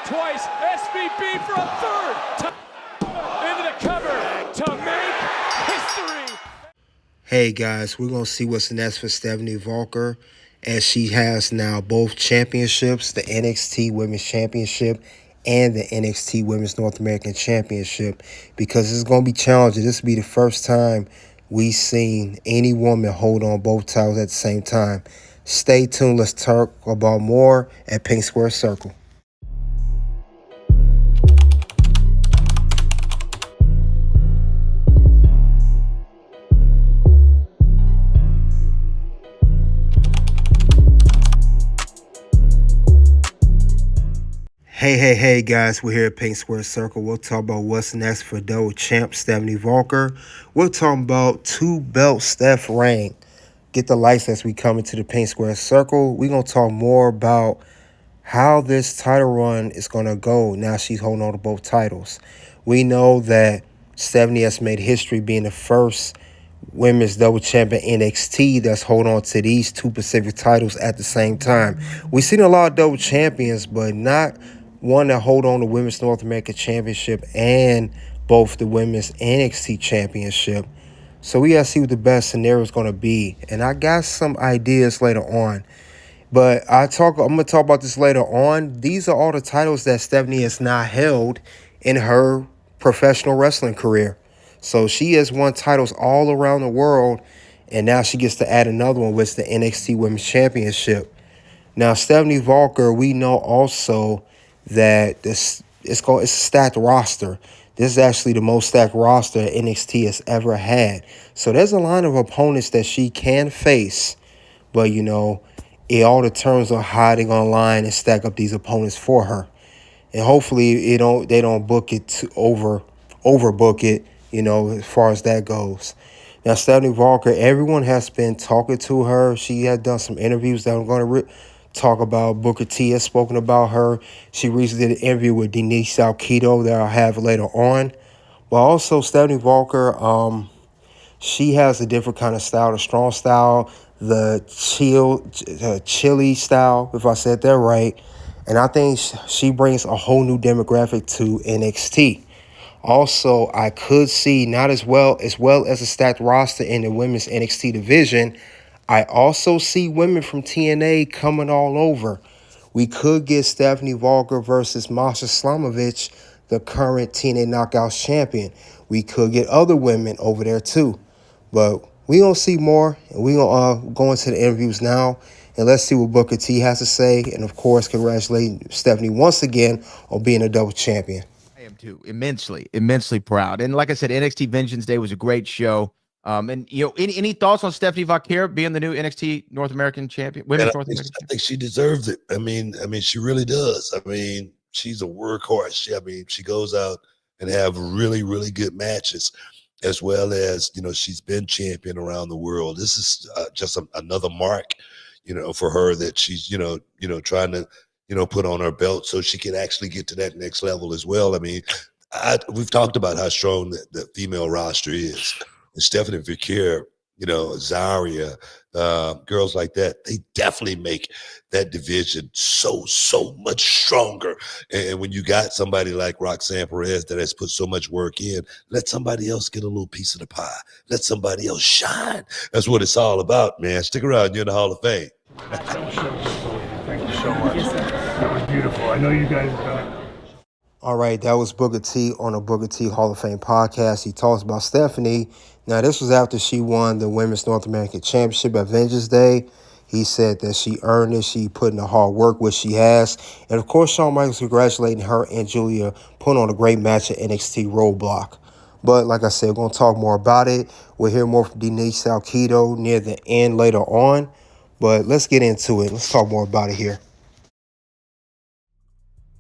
twice. SVB for a third. Into the cover to make history. Hey guys, we're going to see what's next for Stephanie Vaquer, as she has now both championships, the NXT Women's Championship and the NXT Women's North American Championship, because it's going to be challenging. This will be the first time we've seen any woman hold on both titles at the same time. Stay tuned. Let's talk about more at Pink Square Circle. Hey guys, we're here at Pink Square Circle. We'll talk about what's next for double champ Stephanie Vaquer. We're talking about 2-belt Steph reign. Get the lights as we come into the Pink Square Circle. We're going to talk more about how this title run is going to go now she's holding on to both titles. We know that Stephanie has made history being the first women's double champion NXT that's holding on to these two Pacific titles at the same time. We've seen a lot of double champions, but not one that hold on to Women's North American Championship and both the Women's NXT Championship. So we got to see what the best scenario is going to be. And I got some ideas later on. But I'm going to talk about this later on. These are all the titles that Stephanie has not held in her professional wrestling career. So she has won titles all around the world, and now she gets to add another one, which is the NXT Women's Championship. Now, Stephanie Vaquer, we know also that it's a stacked roster. This is actually the most stacked roster NXT has ever had. So there's a line of opponents that she can face, but it all determines on how they're gonna line and stack up these opponents for her. And hopefully they don't book it to overbook it, as far as that goes. Now, Stephanie Vaquer, everyone has been talking to her. She had done some interviews that I'm going to talk about. Booker T has spoken about her. She recently did an interview with Denise Salcedo that I'll have later on. But also, Stephanie Vaquer, she has a different kind of style, the strong style, the chilly style, if I said that right. And I think she brings a whole new demographic to NXT. Also, I could see not as well as a stacked roster in the women's NXT division. I also see women from TNA coming all over. We could get Stephanie Vaquer versus Masha Slamovich, the current TNA Knockouts champion. We could get other women over there too. But we're going to see more, and we're going to go into the interviews now, and let's see what Booker T has to say. And, of course, congratulate Stephanie once again on being a double champion. I am too. Immensely proud. And like I said, NXT Vengeance Day was a great show. And any thoughts on Stephanie Vaquer being the new NXT North American champion? I think she deserves it. I mean, she really does. I mean, she's a workhorse. She goes out and have really, really good matches, as well as she's been champion around the world. This is just another mark, for her that she's trying to put on her belt so she can actually get to that next level as well. I mean, we've talked about how strong the female roster is. And Stephanie Vaquer, Zarya, girls like that, they definitely make that division so much stronger. And when you got somebody like Roxanne Perez that has put so much work in, let somebody else get a little piece of the pie. Let somebody else shine. That's what it's all about, man. Stick around. You're in the Hall of Fame. Thank you so much. That was beautiful. I know you guys have done it. All right, that was Booker T on the Booker T Hall of Fame podcast. He talks about Stephanie. Now, this was after she won the Women's North American Championship at Vengeance Day. He said that she earned it. She put in the hard work, which she has. And, of course, Shawn Michaels congratulating her and Giulia, putting on a great match at NXT Roadblock. But, like I said, we're going to talk more about it. We'll hear more from Denise Salcedo near the end later on. But let's get into it. Let's talk more about it here.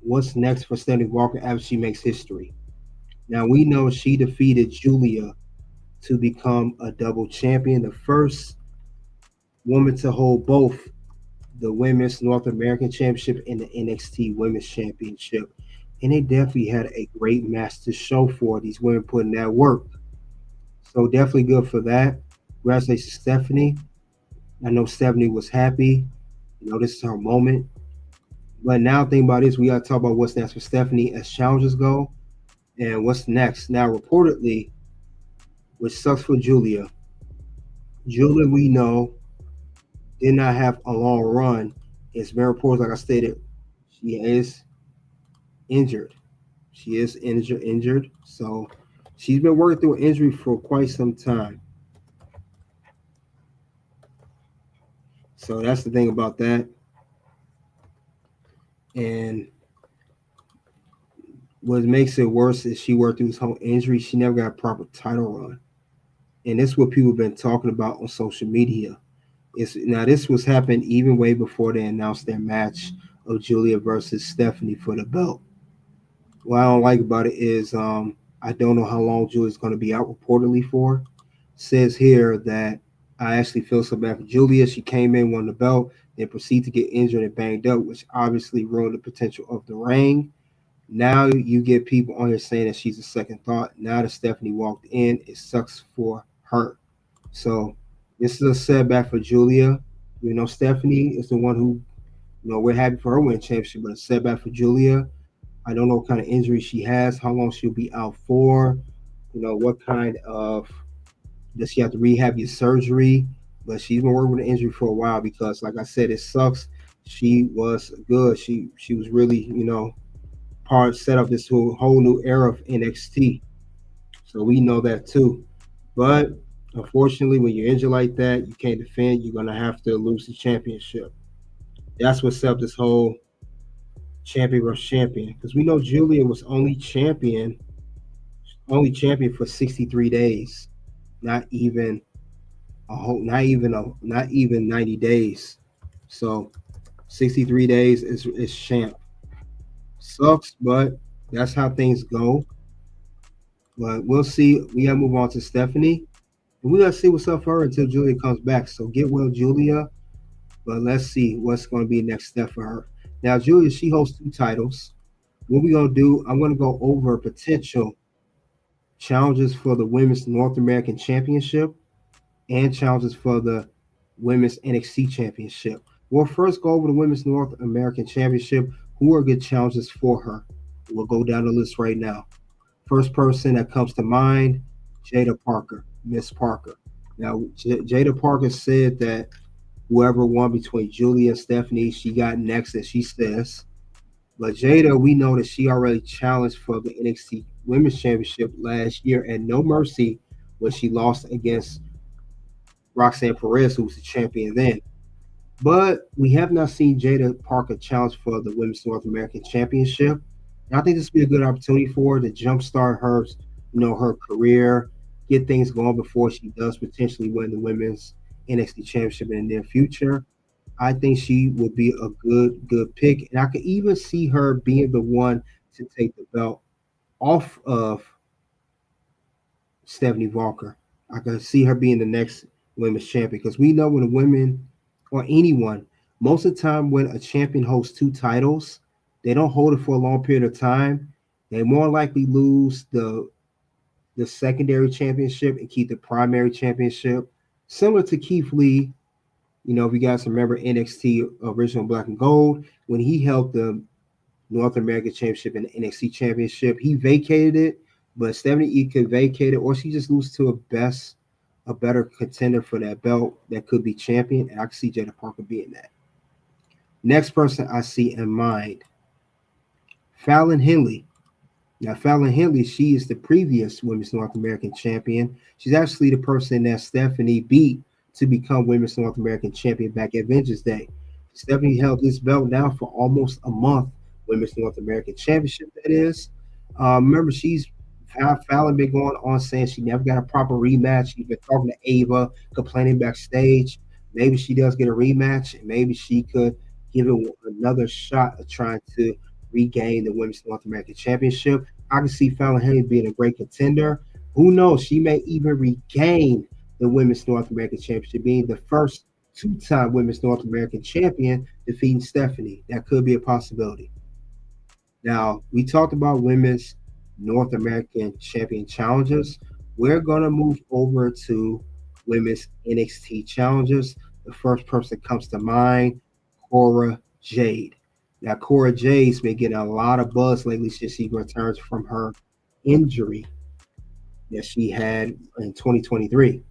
What's next for Stephanie Vaquer after she makes history? Now, we know she defeated Giulia to become a double champion, the first woman to hold both the Women's North American Championship and the NXT Women's Championship. And they definitely had a great match to show for these women putting that work. So definitely good for that. Congratulations, Stephanie. I know Stephanie was happy. This is her moment. But now think about this, we gotta talk about what's next for Stephanie as challenges go and what's next. Now reportedly, which sucks for Giulia. Giulia, we know, did not have a long run. It's been reports, like I stated, she is injured. She is injured. So she's been working through an injury for quite some time. So that's the thing about that. And what makes it worse is she worked through this whole injury. She never got a proper title run. And this is what people have been talking about on social media. Now this was happening even way before they announced their match of Giulia versus Stephanie for the belt. What I don't like about it is I don't know how long Giulia's going to be out reportedly for. Says here that I actually feel so bad for Giulia. She came in, won the belt, then proceeded to get injured and banged up, which obviously ruined the potential of the reign. Now you get people on here saying that she's a second thought. Now that Stephanie walked in, it sucks for her. So this is a setback for Giulia. You know, Stephanie is the one who, we're happy for her win championship, but a setback for Giulia. I don't know what kind of injury she has, how long she'll be out for, what kind of, does she have to rehab your surgery? But she's been working with an injury for a while because, like I said, it sucks. She was good. She was really, part set up this whole new era of NXT. So we know that too. But unfortunately, when you're injured like that, you can't defend. You're gonna have to lose the championship. That's what set up this whole champion versus champion. Because we know Giulia was only champion for 63 days. Not even not even 90 days. So 63 days is champ. Sucks, but that's how things go. But we'll see. We gotta move on to Stephanie. And we gotta see what's up for her until Giulia comes back. So get well, Giulia. But let's see what's gonna be next step for her. Now, Giulia, she holds 2 titles. What we gonna do, I'm gonna go over potential challenges for the Women's North American Championship and challenges for the Women's NXT Championship. We'll first go over the Women's North American Championship. Who are good challenges for her? We'll go down the list right now. First person that comes to mind, Jada Parker, Miss Parker. Now, Jada Parker said that whoever won between Giulia and Stephanie, she got next, as she says. But Jada, we know that she already challenged for the NXT Women's Championship last year at No Mercy when she lost against Roxanne Perez, who was the champion then. But we have not seen Jada Parker challenge for the Women's North American Championship. And I think this would be a good opportunity for her to jumpstart her, her career, get things going before she does potentially win the Women's NXT Championship in the near future. I think she would be a good pick. And I could even see her being the one to take the belt off of Stephanie Vaquer. I could see her being the next women's champion because we know when a women or anyone, most of the time when a champion holds 2 titles, they don't hold it for a long period of time. They more likely lose the secondary championship and keep the primary championship. Similar to Keith Lee, if you guys remember NXT original Black and Gold, when he held the North American Championship and the NXT Championship, he vacated it, but Stephanie E could vacate it, or she just lose to a better contender for that belt that could be champion, and I can see Jada Parker being that. Next person I see in mind, Fallon Henley. Now, Fallon Henley, she is the previous Women's North American Champion. She's actually the person that Stephanie beat to become Women's North American Champion back at Vengeance Day. Stephanie held this belt now for almost a month, Women's North American Championship, that is. Remember, Fallon been going on saying she never got a proper rematch. She's been talking to Ava, complaining backstage. Maybe she does get a rematch, and maybe she could give it another shot of trying to regain the Women's North American Championship. I can see Fallon Henley being a great contender. Who knows? She may even regain the Women's North American Championship, being the first 2-time Women's North American Champion defeating Stephanie. That could be a possibility. Now, we talked about Women's North American Champion challenges. We're going to move over to Women's NXT challenges. The first person that comes to mind, Cora Jade. Now, Cora Jade's been getting a lot of buzz lately since she returns from her injury that she had in 2023.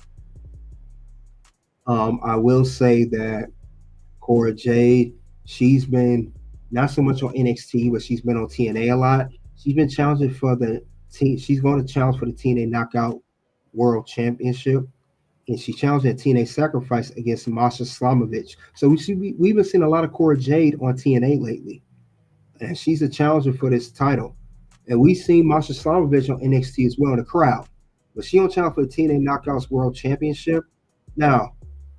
I will say that Cora Jade, she's been not so much on NXT, but she's been on TNA a lot. She's been challenging for the team. She's going to challenge for the TNA Knockout World Championship, and she challenged at TNA Sacrifice against Masha Slamovich. So we've been seeing a lot of Cora Jade on TNA lately, and she's a challenger for this title. And we've seen Masha Slamovich on NXT as well in the crowd, but she don't challenge for the TNA Knockouts World Championship. Now,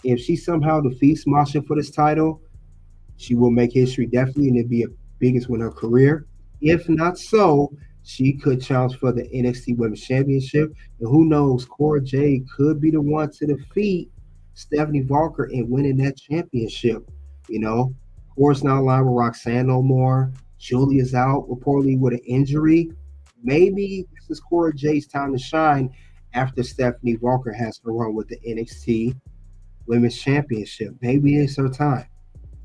if she somehow defeats Masha for this title, she will make history definitely, and it'd be a biggest win of her career. If not so, she could challenge for the NXT Women's Championship, and who knows, Cora Jade could be the one to defeat Stephanie Vaquer in winning that championship. You know, Cora's not aligned with Roxanne no more. Giulia's out reportedly with an injury. Maybe this is Cora Jade's time to shine after Stephanie Vaquer has her run with the NXT Women's Championship. Maybe it's her time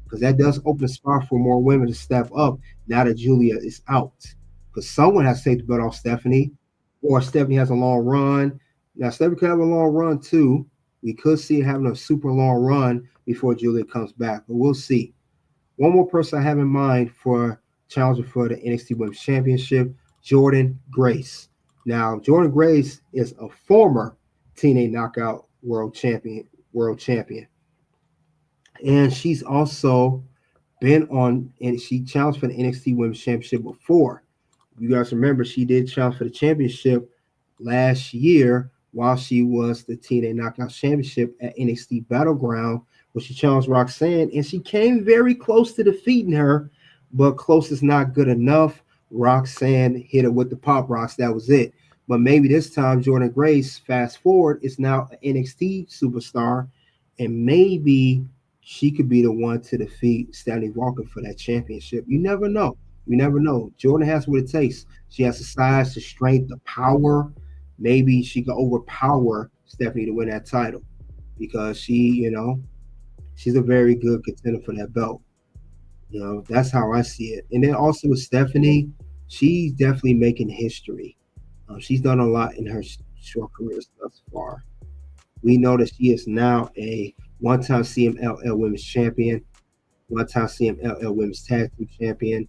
because that does open a spot for more women to step up now that Giulia is out. Because someone has to take the belt off Stephanie, or Stephanie has a long run. Now, Stephanie could have a long run too. We could see it having a super long run before Giulia comes back, but we'll see. One more person I have in mind for challenger for the NXT Women's Championship, Jordynne Grace. Now, Jordynne Grace is a former TNA Knockout World Champion. And she's also been on, and she challenged for the NXT Women's Championship before. You guys remember she did challenge for the championship last year while she was the TNA Knockout Championship at NXT Battleground, where she challenged Roxanne, and she came very close to defeating her, but close is not good enough. Roxanne hit her with the pop rocks. That was it. But maybe this time, Jordynne Grace, fast forward, is now an NXT superstar, and maybe she could be the one to defeat Stephanie Vaquer for that championship. You never know. You never know. Jordynne has what it takes. She has the size, the strength, the power. Maybe she can overpower Stephanie to win that title because she's a very good contender for that belt. That's how I see it. And then also with Stephanie, she's definitely making history. She's done a lot in her short career thus far. We know that she is now a one-time CMLL Women's Champion, one-time CMLL Women's Tag Team Champion,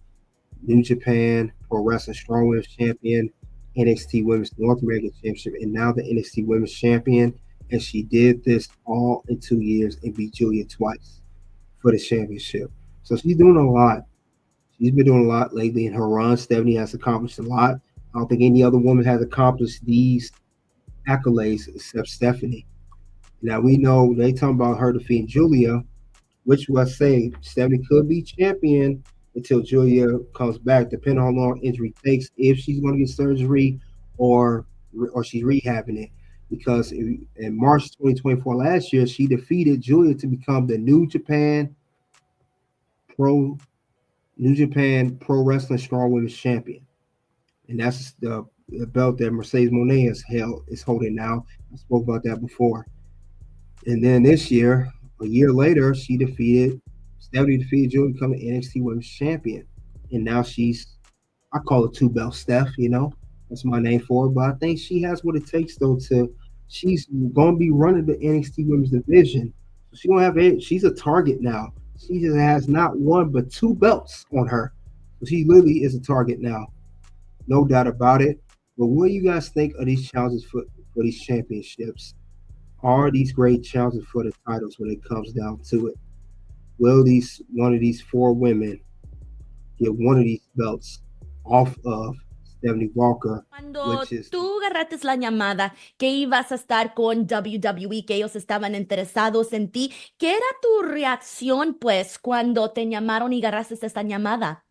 New Japan Pro Wrestling Strong Women's Champion, NXT Women's North American Championship, and now the NXT Women's Champion. And she did this all in 2 years and beat Giulia twice for the championship. So she's doing a lot. She's been doing a lot lately in her run. Stephanie has accomplished a lot. I don't think any other woman has accomplished these accolades except Stephanie. Now we know they talking about her defeating Giulia, which was saying Stephanie could be champion until Giulia comes back, depending on how long injury takes, if she's going to get surgery or she's rehabbing it. Because in March 2024 last year, she defeated Giulia to become the Pro New Japan Pro Wrestling Strong Women's Champion, and that's the belt that Mercedes Moné is holding now. I spoke about that before. And then this year, a year later, Stephanie defeated Giulia, becoming NXT Women's Champion. And now I call it two belt Steph, that's my name for her. But I think she has what it takes though she's going to be running the NXT Women's division. So she's a target now. She just has not one, but two belts on her. So she literally is a target now. No doubt about it. But what do you guys think of these challenges for these championships? Are these great challenges for the titles when it comes down to it? Will one of these four women get one of these belts off of Stephanie Vaquer, Cuando which is tú agarraste la llamada que ibas a estar con WWE, que ellos estaban interesados en ti, ¿qué era tu reacción, pues, cuando te llamaron y agarraste esta llamada?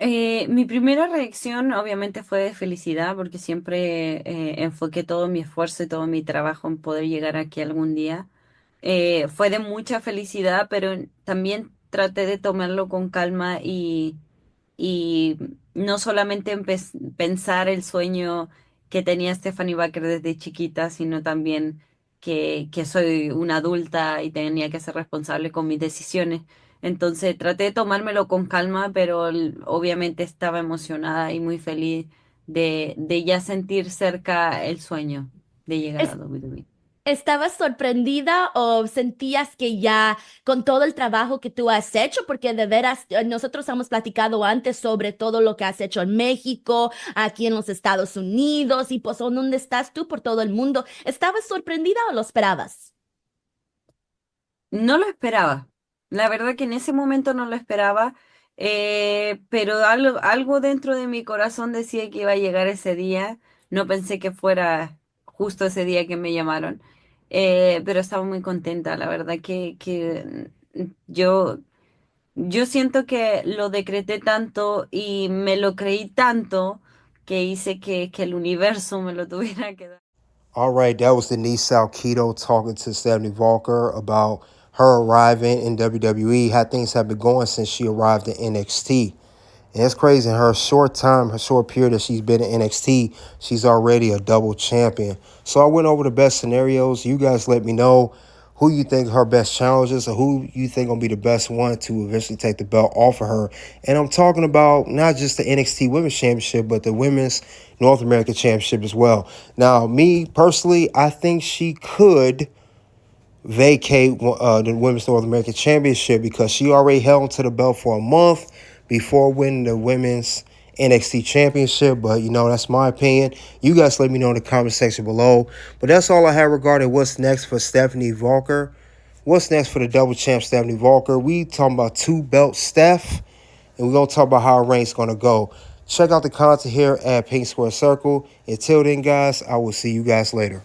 Mi primera reacción obviamente fue de felicidad porque siempre enfoqué todo mi esfuerzo y todo mi trabajo en poder llegar aquí algún día. Fue de mucha felicidad, pero también traté de tomarlo con calma y no solamente pensar el sueño que tenía Stephanie Vaquer desde chiquita, sino también que soy una adulta y tenía que ser responsable con mis decisiones. Entonces traté de tomármelo con calma, pero obviamente estaba emocionada y muy feliz de ya sentir cerca el sueño de llegar a Es- WWE. ¿Estabas sorprendida o sentías que ya con todo el trabajo que tú has hecho, porque de veras nosotros hemos platicado antes sobre todo lo que has hecho en México, aquí en los Estados Unidos y pues ¿dónde estás tú por todo el mundo? ¿Estabas sorprendida o lo esperabas? No lo esperaba. La verdad que en ese momento no lo esperaba, pero algo dentro de mi corazón decía que iba a llegar ese día. No pensé que fuera justo ese día que me llamaron, pero estaba muy contenta. La verdad que yo siento que lo decreté tanto y me lo creí tanto que hice que el universo me lo tuviera que dar. All right, that was Denise Salcido talking to Stephanie Vaquer about her arriving in WWE, how things have been going since she arrived in NXT. And it's crazy. In her short time, her short period that she's been in NXT, she's already a double champion. So I went over the best scenarios. You guys let me know who you think her best challenges or who you think gonna be the best one to eventually take the belt off of her. And I'm talking about not just the NXT Women's Championship, but the Women's North American Championship as well. Now, me personally, I think she could vacate the Women's North American Championship because she already held to the belt for a month before winning the Women's NXT Championship. But, that's my opinion. You guys let me know in the comment section below. But that's all I have regarding what's next for Stephanie Vaquer. What's next for the double champ Stephanie Vaquer? We talking about 2-belt Steph, and we're going to talk about how her reign's going to go. Check out the content here at Pink Square Circle. Until then, guys, I will see you guys later.